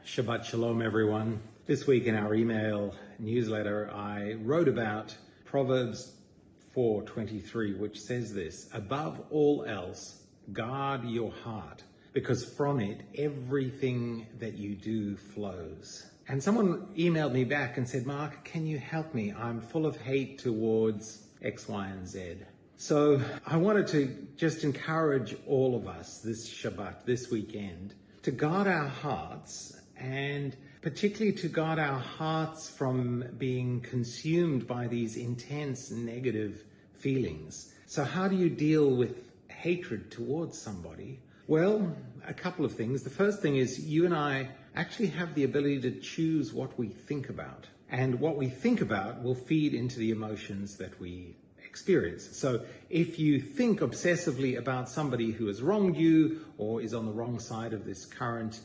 Shabbat Shalom, everyone. This week in our email newsletter, I wrote about Proverbs 4:23, which says this: above all else, guard your heart, because from it everything that you do flows. And someone emailed me back and said, Mark, can you help me? I'm full of hate towards X, Y, and Z. So I wanted to just encourage all of us this Shabbat, this weekend, to guard our hearts, and particularly to guard our hearts from being consumed by these intense negative feelings. So how do you deal with hatred towards somebody? Well, a couple of things. The first thing is you and I actually have the ability to choose what we think about. And what we think about will feed into the emotions that we experience. So if you think obsessively about somebody who has wronged you or is on the wrong side of this current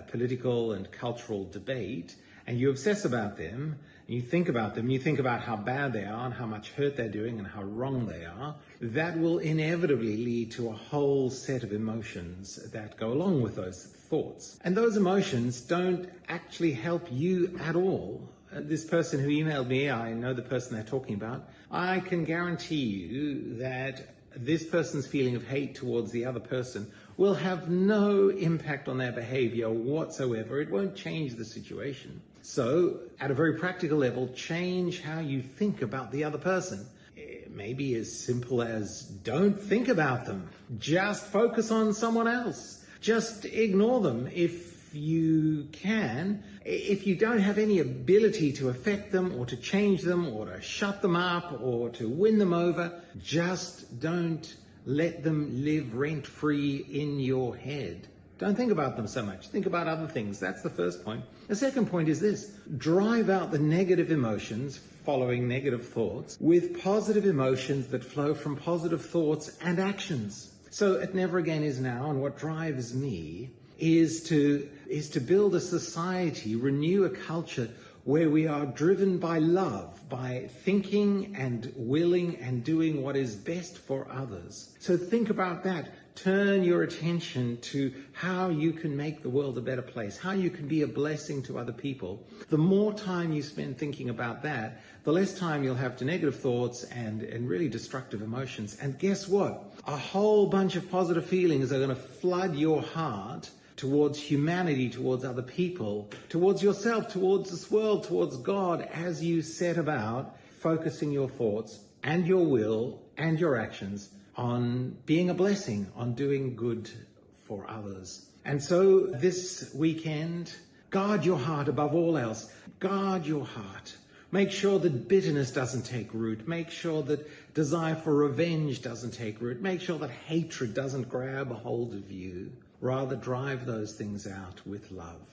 political and cultural debate, and you obsess about them, and you think about them, you think about how bad they are and how much hurt they're doing and how wrong they are, that will inevitably lead to a whole set of emotions that go along with those thoughts. And those emotions don't actually help you at all. This person who emailed me, I know the person they're talking about. I can guarantee you that this person's feeling of hate towards the other person will have no impact on their behavior whatsoever. It won't change the situation. So, at a very practical level, change how you think about the other person. It may be as simple as don't think about them. Just focus on someone else. Just ignore them if you can. If you don't have any ability to affect them or to change them or to shut them up or to win them over, just don't let them live rent-free in your head. Don't think about them so much. Think about other things. That's the first point. The second point is this: drive out the negative emotions following negative thoughts with positive emotions that flow from positive thoughts and actions. So at Never Again Is Now, and what drives me is to build a society, renew a culture where we are driven by love, by thinking and willing and doing what is best for others. So think about that. Turn your attention to how you can make the world a better place, how you can be a blessing to other people. The more time you spend thinking about that, the less time you'll have to negative thoughts and really destructive emotions. And guess what? A whole bunch of positive feelings are going to flood your heart towards humanity, towards other people, towards yourself, towards this world, towards God, as you set about focusing your thoughts and your will and your actions on being a blessing, on doing good for others. And so this weekend, guard your heart above all else. Guard your heart. Make sure that bitterness doesn't take root. Make sure that desire for revenge doesn't take root. Make sure that hatred doesn't grab a hold of you. Rather, drive those things out with love.